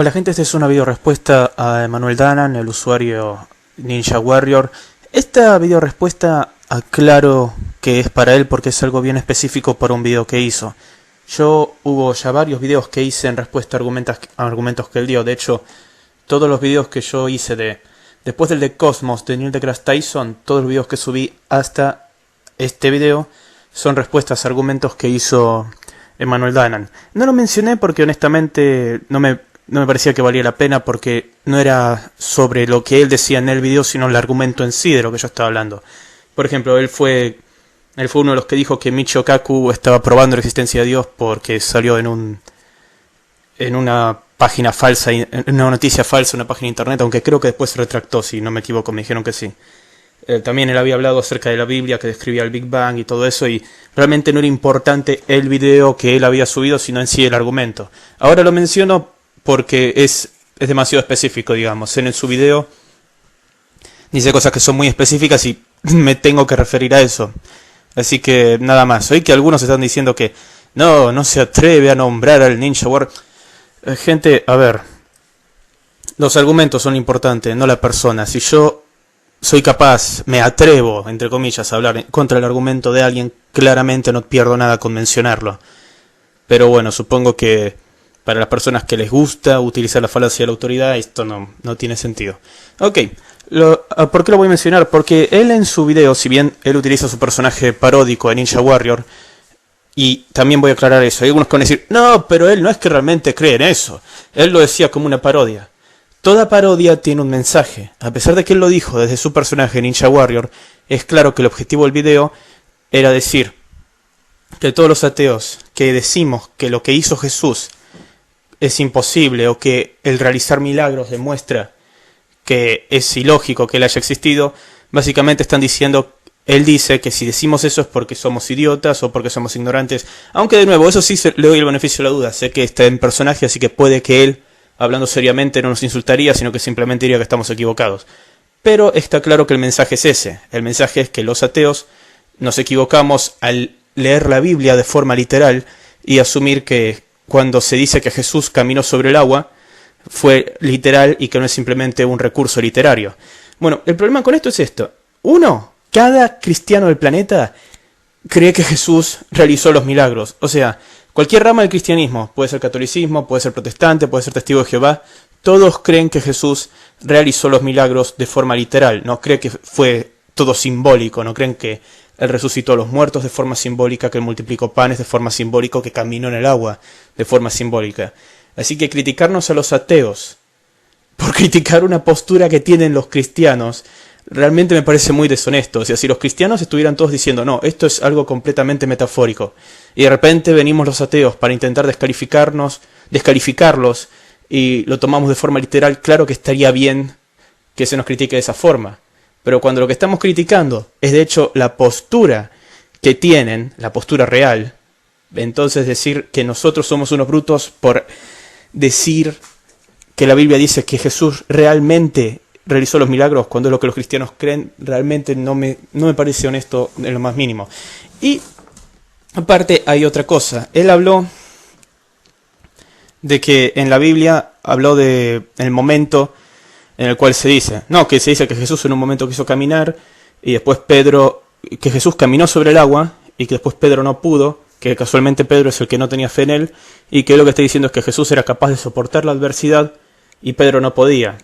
Hola gente, esta es una video respuesta a Emanuel Danan, el usuario Ninja Warrior. Esta video respuesta aclaro que es para él porque es algo bien específico para un video que hizo. Hubo ya varios videos que hice en respuesta a argumentos que él dio. De hecho, todos los videos que yo hice después del de Cosmos de Neil deGrasse Tyson, todos los videos que subí hasta este video son respuestas a argumentos que hizo Emanuel Danan. No lo mencioné porque honestamente no me parecía que valía la pena, porque no era sobre lo que él decía en el video, sino el argumento en sí de lo que yo estaba hablando. Por ejemplo, él fue uno de los que dijo que Michio Kaku estaba probando la existencia de Dios porque salió en una página falsa, en una noticia falsa, en una página de internet, aunque creo que después se retractó, si no me equivoco, me dijeron que sí. También él había hablado acerca de la Biblia, que describía el Big Bang y todo eso, y realmente no era importante el video que él había subido, sino en sí el argumento. Ahora lo menciono porque es demasiado específico, digamos. En su video dice cosas que son muy específicas y me tengo que referir a eso. Así que nada más. Oí que algunos están diciendo que no se atreve a nombrar al Ninja Warrior. Gente, a ver, los argumentos son importantes, no la persona. Si yo soy capaz, me atrevo, entre comillas, a hablar contra el argumento de alguien, claramente no pierdo nada con mencionarlo. Pero bueno, supongo que para las personas que les gusta utilizar la falacia de la autoridad, esto no tiene sentido. Ok, ¿por qué lo voy a mencionar? Porque él en su video, si bien él utiliza su personaje paródico de Ninja Warrior, y también voy a aclarar eso, hay algunos que van a decir, no, pero él no es que realmente cree en eso, él lo decía como una parodia. Toda parodia tiene un mensaje. A pesar de que él lo dijo desde su personaje Ninja Warrior, es claro que el objetivo del video era decir que todos los ateos que decimos que lo que hizo Jesús es imposible, o que el realizar milagros demuestra que es ilógico que él haya existido, básicamente están diciendo, él dice que si decimos eso es porque somos idiotas o porque somos ignorantes, aunque de nuevo, eso sí le doy el beneficio de la duda, sé que está en personaje, así que puede que él, hablando seriamente, no nos insultaría, sino que simplemente diría que estamos equivocados. Pero está claro que el mensaje es ese, el mensaje es que los ateos nos equivocamos al leer la Biblia de forma literal y asumir que cuando se dice que Jesús caminó sobre el agua, fue literal y que no es simplemente un recurso literario. Bueno, el problema con esto es esto. Uno, cada cristiano del planeta cree que Jesús realizó los milagros. O sea, cualquier rama del cristianismo, puede ser catolicismo, puede ser protestante, puede ser testigo de Jehová, todos creen que Jesús realizó los milagros de forma literal. No creen que fue todo simbólico, no creen que él resucitó a los muertos de forma simbólica, que él multiplicó panes de forma simbólica, que caminó en el agua de forma simbólica. Así que criticarnos a los ateos por criticar una postura que tienen los cristianos realmente me parece muy deshonesto. O sea, si los cristianos estuvieran todos diciendo, no, esto es algo completamente metafórico, y de repente venimos los ateos para intentar descalificarlos, y lo tomamos de forma literal, claro que estaría bien que se nos critique de esa forma. Pero cuando lo que estamos criticando es de hecho la postura que tienen, la postura real, entonces decir que nosotros somos unos brutos por decir que la Biblia dice que Jesús realmente realizó los milagros cuando es lo que los cristianos creen, realmente no me parece honesto en lo más mínimo. Y aparte hay otra cosa, él habló de que en la Biblia habló de el momento en el cual se dice que Jesús en un momento quiso caminar y después que Jesús caminó sobre el agua y que después Pedro no pudo, que casualmente Pedro es el que no tenía fe en él, y que lo que está diciendo es que Jesús era capaz de soportar la adversidad y Pedro no podía.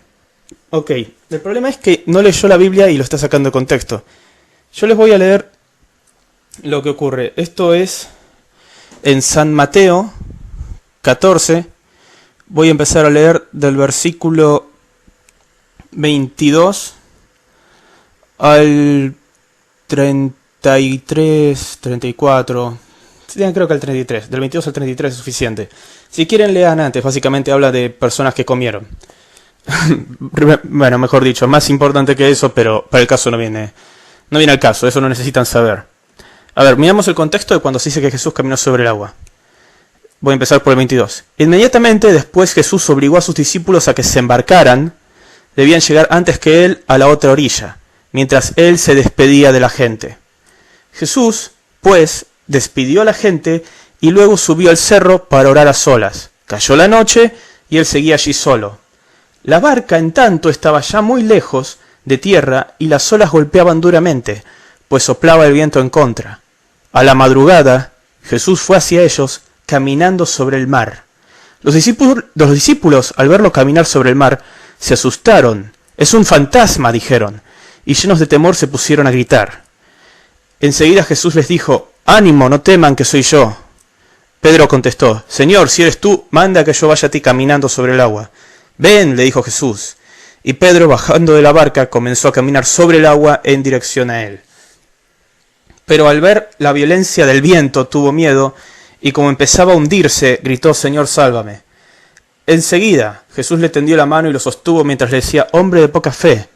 Ok, el problema es que no leyó la Biblia y lo está sacando de contexto. Yo les voy a leer lo que ocurre. Esto es en San Mateo 14. Voy a empezar a leer del versículo 22 al 33, 34, creo que al 33, del 22 al 33 es suficiente. Si quieren lean antes, básicamente habla de personas que comieron. Bueno, mejor dicho, más importante que eso, pero para el caso no viene al caso, eso no necesitan saber. A ver, miramos el contexto de cuando se dice que Jesús caminó sobre el agua. Voy a empezar por el 22. Inmediatamente después Jesús obligó a sus discípulos a que se embarcaran. Debían llegar antes que él a la otra orilla, mientras él se despedía de la gente. Jesús, pues, despidió a la gente y luego subió al cerro para orar a solas. Cayó la noche y él seguía allí solo. La barca, en tanto, estaba ya muy lejos de tierra y las olas golpeaban duramente, pues soplaba el viento en contra. A la madrugada, Jesús fue hacia ellos, caminando sobre el mar. Los discípulos, al verlo caminar sobre el mar, se asustaron. «Es un fantasma», dijeron, y llenos de temor se pusieron a gritar. Enseguida Jesús les dijo: «Ánimo, no teman, que soy yo». Pedro contestó: «Señor, si eres tú, manda que yo vaya a ti caminando sobre el agua». «Ven», le dijo Jesús. Y Pedro, bajando de la barca, comenzó a caminar sobre el agua en dirección a él. Pero al ver la violencia del viento tuvo miedo, y como empezaba a hundirse, gritó: «Señor, sálvame». Enseguida Jesús le tendió la mano y lo sostuvo mientras le decía: «Hombre de poca fe,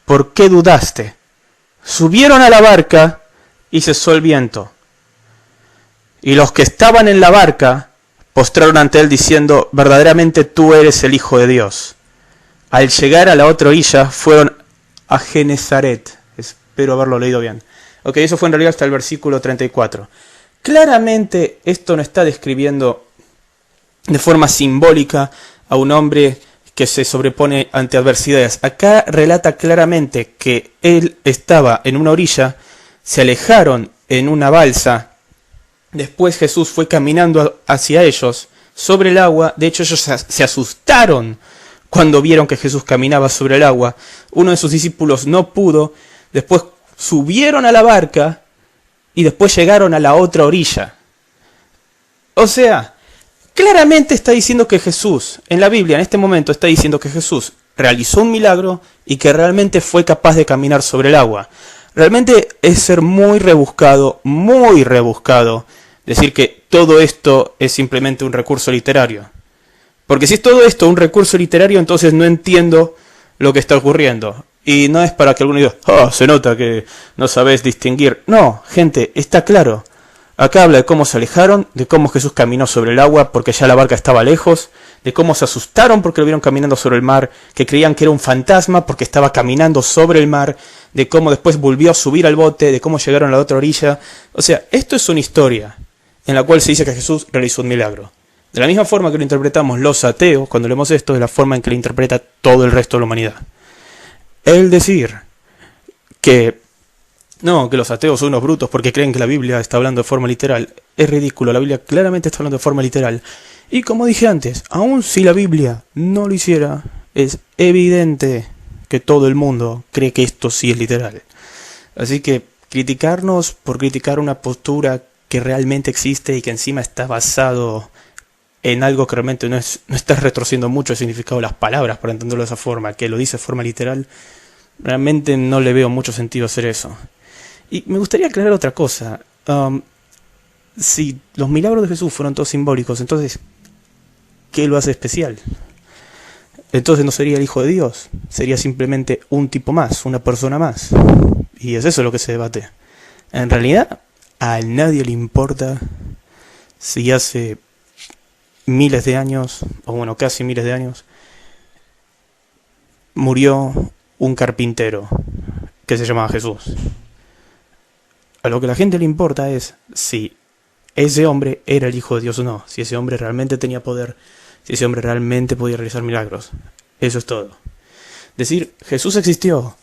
¿por qué dudaste?». Subieron a la barca y cesó el viento. Y los que estaban en la barca postraron ante él diciendo: «Verdaderamente tú eres el Hijo de Dios». Al llegar a la otra orilla fueron a Genezaret. Espero haberlo leído bien. Ok, eso fue en realidad hasta el versículo 34. Claramente esto no está describiendo de forma simbólica a un hombre que se sobrepone ante adversidades. Acá relata claramente que él estaba en una orilla, se alejaron en una balsa, después Jesús fue caminando hacia ellos sobre el agua. De hecho, ellos se asustaron cuando vieron que Jesús caminaba sobre el agua. Uno de sus discípulos no pudo, después subieron a la barca y después llegaron a la otra orilla. O sea, claramente está diciendo que Jesús, en la Biblia en este momento está diciendo que Jesús realizó un milagro y que realmente fue capaz de caminar sobre el agua. Realmente es ser muy rebuscado decir que todo esto es simplemente un recurso literario. Porque si es todo esto un recurso literario, entonces no entiendo lo que está ocurriendo. Y no es para que alguno diga: «Ah, se nota que no sabes distinguir». No, gente, está claro. Acá habla de cómo se alejaron, de cómo Jesús caminó sobre el agua porque ya la barca estaba lejos, de cómo se asustaron porque lo vieron caminando sobre el mar, que creían que era un fantasma porque estaba caminando sobre el mar, de cómo después volvió a subir al bote, de cómo llegaron a la otra orilla. O sea, esto es una historia en la cual se dice que Jesús realizó un milagro. De la misma forma que lo interpretamos los ateos cuando leemos esto, es la forma en que lo interpreta todo el resto de la humanidad. El decir que no, que los ateos son unos brutos porque creen que la Biblia está hablando de forma literal, es ridículo. La Biblia claramente está hablando de forma literal. Y como dije antes, aun si la Biblia no lo hiciera, es evidente que todo el mundo cree que esto sí es literal. Así que criticarnos por criticar una postura que realmente existe y que encima está basado en algo que realmente no está retorciendo mucho el significado de las palabras para entenderlo de esa forma, que lo dice de forma literal, realmente no le veo mucho sentido hacer eso. Y me gustaría aclarar otra cosa. Si los milagros de Jesús fueron todos simbólicos, entonces, ¿qué lo hace especial? Entonces no sería el Hijo de Dios, sería simplemente un tipo más, una persona más. Y es eso lo que se debate. En realidad, a nadie le importa si hace miles de años, o bueno, casi miles de años, murió un carpintero que se llamaba Jesús. A lo que a la gente le importa es si ese hombre era el Hijo de Dios o no, si ese hombre realmente tenía poder, si ese hombre realmente podía realizar milagros. Eso es todo. Decir Jesús existió,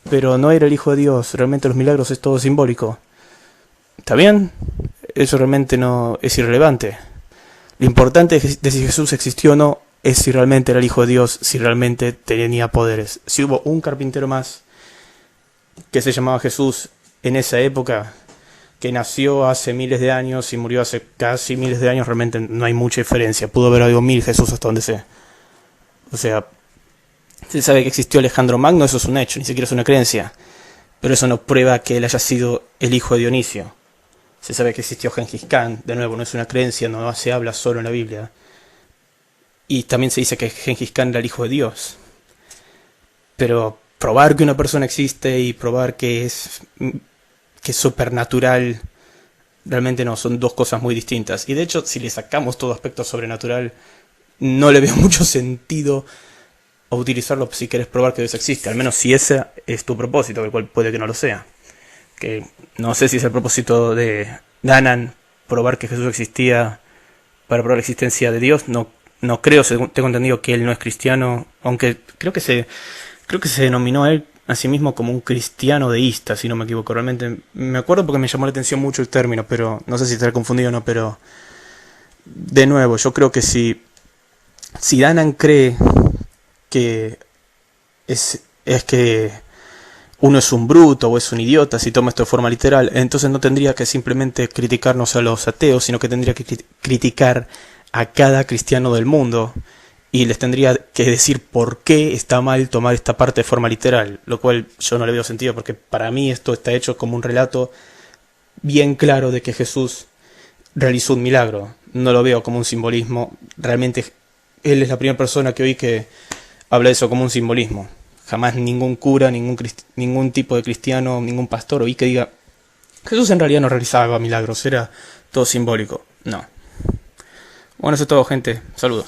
pero no era el Hijo de Dios, realmente los milagros es todo simbólico. ¿Está bien? Eso realmente no es irrelevante. Lo importante de si Jesús existió o no es si realmente era el Hijo de Dios, si realmente tenía poderes. Si hubo un carpintero más que se llamaba Jesús en esa época, que nació hace miles de años y murió hace casi miles de años, realmente no hay mucha diferencia. Pudo haber habido 1000 Jesús hasta donde sé. O sea, se sabe que existió Alejandro Magno, eso es un hecho, ni siquiera es una creencia. Pero eso no prueba que él haya sido el hijo de Dionisio. Se sabe que existió Gengis Khan, de nuevo, no es una creencia, no se habla solo en la Biblia. Y también se dice que Gengis Khan era el hijo de Dios. Pero probar que una persona existe y probar que es supernatural, realmente no, son dos cosas muy distintas. Y de hecho, si le sacamos todo aspecto sobrenatural, no le veo mucho sentido a utilizarlo si quieres probar que Dios existe, al menos si ese es tu propósito, el cual puede que no lo sea. Que no sé si es el propósito de Danan probar que Jesús existía para probar la existencia de Dios, no no creo, tengo entendido que él no es cristiano, aunque creo que se denominó a él a sí mismo como un cristiano deísta, si no me equivoco. Realmente me acuerdo porque me llamó la atención mucho el término, pero no sé si estaré confundido o no, pero de nuevo, yo creo que si Danan cree que es que uno es un bruto o es un idiota, si toma esto de forma literal, entonces no tendría que simplemente criticarnos a los ateos, sino que tendría que criticar a cada cristiano del mundo y les tendría que decir por qué está mal tomar esta parte de forma literal, lo cual yo no le veo sentido, porque para mí esto está hecho como un relato bien claro de que Jesús realizó un milagro. No lo veo como un simbolismo. Realmente él es la primera persona que oí que habla de eso como un simbolismo. Jamás ningún cura, ningún tipo de cristiano, ningún pastor oí que diga Jesús en realidad no realizaba milagros, era todo simbólico. No. Bueno, eso es todo, gente. Saludos.